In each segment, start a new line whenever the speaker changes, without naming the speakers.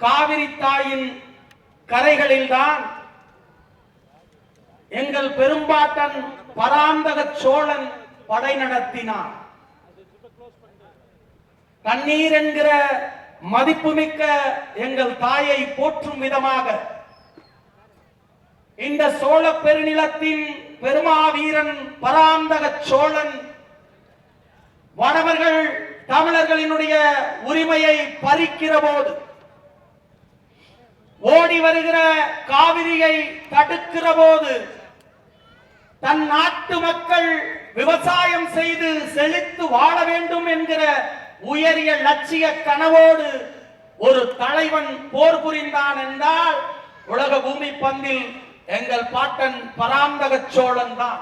காவிரி தாயின் கரைகளில்தான் எங்கள் பெரும்பாட்டன் பராந்தக சோழன் படை நடத்தினார். தண்ணீர் என்கிற மதிப்புமிக்க எங்கள் தாயை போற்றும் விதமாக இந்த சோழ பெருநிலத்தின் பெருமாவீரன் பராந்தக சோழன் வடவர்கள் தமிழர்களினுடைய உரிமையை பறிக்கிற போது, ஓடி வருகிற காவிரியை தடுக்கிற போது, தன் நாட்டு மக்கள் விவசாயம் செய்து செழித்து வாழ வேண்டும் என்கிற உயரிய லட்சிய கனவோடு ஒரு தலைவன் போர் புரிந்தான் என்றால் உலக பூமி பந்தில் எங்கள் பாட்டன் பராந்தக சோழன் தான்.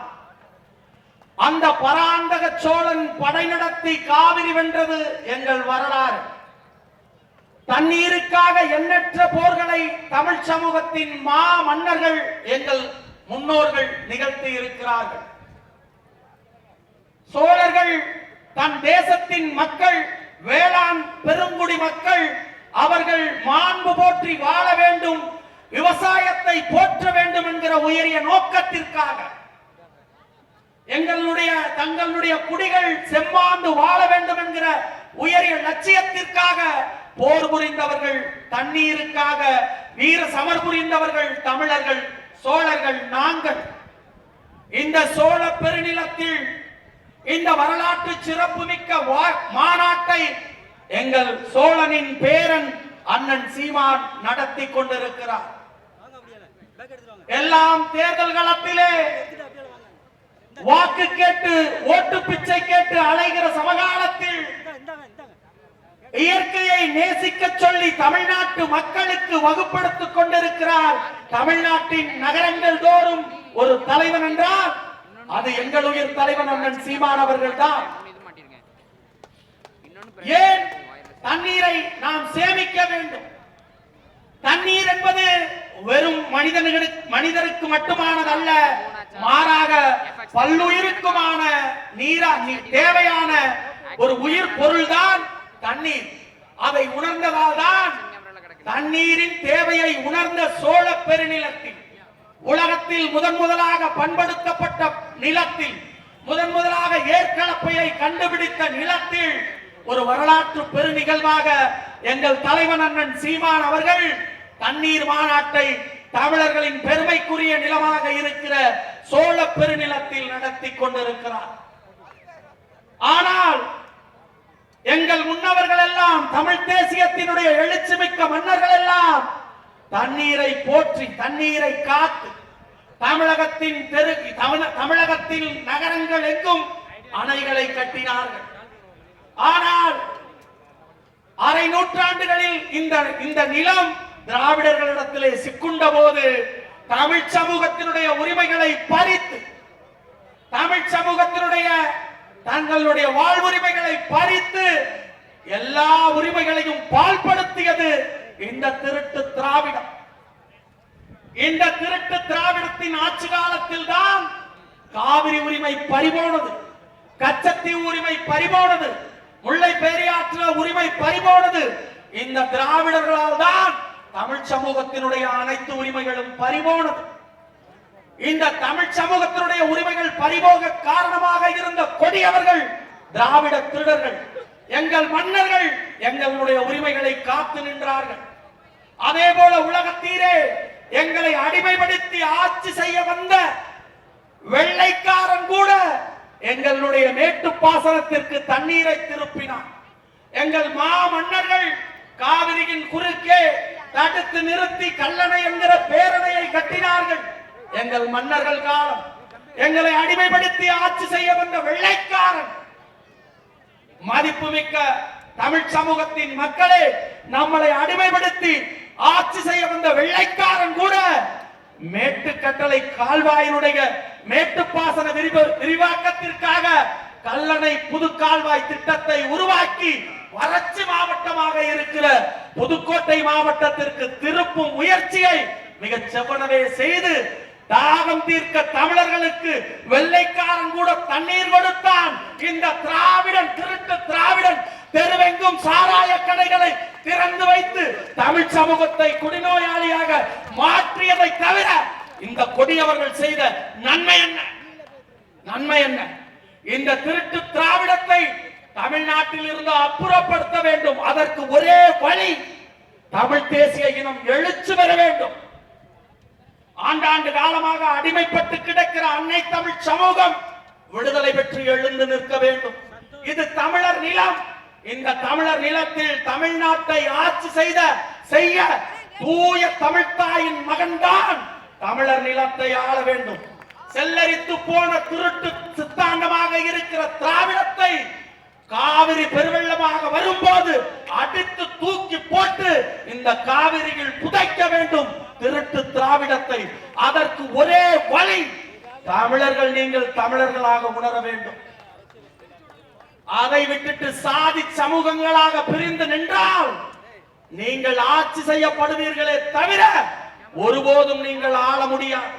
அந்த பராந்தக சோழன் படை நடத்தி காவிரி வென்றது எங்கள் வரலாறு. தண்ணீருக்காக எண்ணற்ற போர்களை தமிழ் சமூகத்தின் மா மன்னர்கள் எங்கள் முன்னோர்கள் நிகழ்த்தி இருக்கிறார்கள். சோழர்கள் தன் தேசத்தின் மக்கள், வேளாண் பெருங்குடி மக்கள், அவர்கள் மாண்பு போற்றி வாழ வேண்டும், விவசாயத்தை போற்ற வேண்டும் என்கிற உயரிய நோக்கத்திற்காக, தங்களுடைய குடிகள் செம்மாண்டு வாழ வேண்டும் என்கிற உயரிய லட்சியத்திற்காக போர் புரிந்தவர்கள், தண்ணீருக்காக வீர சமர் புரிந்தவர்கள் தமிழர்கள், சோழர்கள் நாங்கள். இந்த சோழ பெருநிலத்தில் இந்த வரலாற்று சிறப்புமிக்க மாநாட்டை எங்கள் சோழனின் பேரன் அண்ணன் சீமான் நடத்தி கொண்டிருக்கிறார். எல்லாம் தேர்தல் களத்திலே வாக்கு கேட்டு ஓட்டு பிச்சை கேட்டு அலைகிற சமகாலத்தில் இயற்கையை நேசிக்க சொல்லி தமிழ்நாட்டு மக்களுக்கு வகுப்படுத்திக் கொண்டிருக்கிறார். தமிழ்நாட்டின் நகரங்கள் தோறும் ஒரு தலைவன் என்றால் அது எங்கள் உயிர் தலைவன் அண்ணன் சீமான் அவர்கள் தான். ஏன் தண்ணீரை நாம் சேமிக்க வேண்டும்? தண்ணீர் என்பது வெறும் மனிதருக்கு மட்டுமானதல்ல, மாறாக பல்லுயிருக்குமான தேவையான ஒரு உயிர் பொருள் தான் தண்ணீர். அதை உணர்ந்ததால் தான் தண்ணீரின் தேவையை உணர்ந்த சோழ பெருநிலத்தில், உலகத்தில் முதலாக பண்படுத்தப்பட்ட நிலத்தில், முதலாக ஏற்கலப்பையை கண்டுபிடித்த நிலத்தில் ஒரு வரலாற்று பெரு நிகழ்வாக எங்கள் தலைவன் அண்ணன் சீமான் அவர்கள் தண்ணீர் மாநாட்டை தமிழர்களின் பெருமைக்குரிய நிலமாக இருக்கிற சோழ பெருநிலத்தில் நடத்தி கொண்டிருக்கிறார். ஆனால் எங்கள் முன்னவர்கள் எல்லாம், தமிழ் தேசியத்தினுடைய எழுச்சிமிக்க மன்னர்கள் எல்லாம் தண்ணீரை போற்றி, தண்ணீரை காத்து, தமிழகத்தில் நகரங்கள் எங்கும் அணைகளை கட்டினார்கள். ஆனால் அரை நூற்றாண்டுகளில் இந்த நிலம் திராவிடர்களிடத்திலே சிக்குண்ட போது தமிழ் சமூகத்தினுடைய உரிமைகளை பறித்து, தமிழ் சமூகத்தினுடைய தங்களுடைய வாழ்வுரிமைகளை பறித்து எல்லா உரிமைகளையும் பால்படுத்தியது இந்த திருட்டு திராவிடம். இந்த திருட்டு திராவிடத்தின் ஆட்சி காலத்தில் தான் காவிரி உரிமை பறிபோனது, கச்சத்தீவு உரிமை பறிபோனது, முல்லை பெரியாற்று உரிமை பறிபோனது. இந்த திராவிடர்களால் தான் தமிழ் சமூகத்தினுடைய அனைத்து உரிமைகளும் பறிபோனது. இந்த தமிழ் சமூகத்தினுடைய உரிமைகள் பறிபோக காரணமாக இருந்த கொடியவர்கள் திராவிட திருடர்கள். எங்கள் மன்னர்கள் எங்களுடைய உரிமைகளை காத்து நின்றார்கள். அதே போல உலகத்தீரே எங்களை அடிமைப்படுத்தி ஆட்சி செய்ய வந்த வெள்ளைக்காரன் கூட எங்களுடைய மேட்டு பாசனத்திற்கு தண்ணீரை திருப்பினார். எங்கள் மா மன்னர்கள் காவிரியின் குறுக்கே தடுத்து நிறுத்தி கல்லணை என்கிற பேரணையை கட்டினார்கள். எங்கள் மன்னர்கள் காலம் எங்களை அடிமைப்படுத்தி ஆட்சி செய்ய வந்த வெள்ளைக்காரன், மதிப்புமிக்க தமிழ் சமூகத்தின் மக்களே, நம்மளை அடிமைப்படுத்தி ஆட்சி செய்ய வந்த வெள்ளைக்காரன் கூட மேட்டுக்கட்டளை கால்வாயினுடைய மேட்டுப்பாசன விரிவாக்கத்திற்காக கல்லணை புது கால்வாய் திட்டத்தை உருவாக்கி வறட்சி மாவட்டமாக இருக்கிற புதுக்கோட்டை மாவட்டத்திற்கு திருப்பும் முயற்சியை மிகச் செவ்வனவே செய்து தாகம் தீர்க்க தமிழர்களுக்கு வெள்ளைக்காரன் கூட தண்ணீர் கொடுத்தான். இந்த திராவிடன், திருட்டு திராவிடன் தெருவெங்கும் சாராய கடைகளை திறந்து வைத்து தமிழ் சமூகத்தை குடிநோயாளியாக மாற்றியதை தவிர இந்த கொடியவர்கள் செய்த நன்மை என்ன? நன்மை என்ன? இந்த திருட்டு திராவிடத்தை தமிழ்நாட்டில் இருந்து அப்புறப்படுத்த வேண்டும். அதற்கு ஒரே வழி, தமிழ் தேசிய இனம் எழுச்சி பெற வேண்டும். ஆண்டாண்டு காலமாக அடிமைப்பட்டு கிடக்கிற அன்னை தமிழ் சமூகம் விடுதலை பெற்று எழுந்து நிற்க வேண்டும். இது தமிழர் நிலம். இந்த தமிழர் நிலத்தில் தமிழ்நாட்டை ஆட்சி செய்ய தூய தமிழ்த்தாயின் மகன்தான் தமிழர் நிலத்தை ஆள வேண்டும். செல்லரித்து போன திருட்டு சித்தாந்தமாக இருக்கிற திராவிடத்தை காவிரி பெருவெள்ளமாக வரும்போது அடித்து தூக்கி போட்டு இந்த காவிரியில் புதைக்க வேண்டும் திருட்டு திராவிடத்தை. அதற்கு ஒரே வழி, தமிழர்கள் நீங்கள் தமிழர்களாக உணர வேண்டும். அதை விட்டுட்டு சாதி சமூகங்களாக பிரிந்து நின்றால் நீங்கள் ஆட்சி செய்யப்படுவீர்களே தவிர ஒருபோதும் நீங்கள் ஆள முடியாது.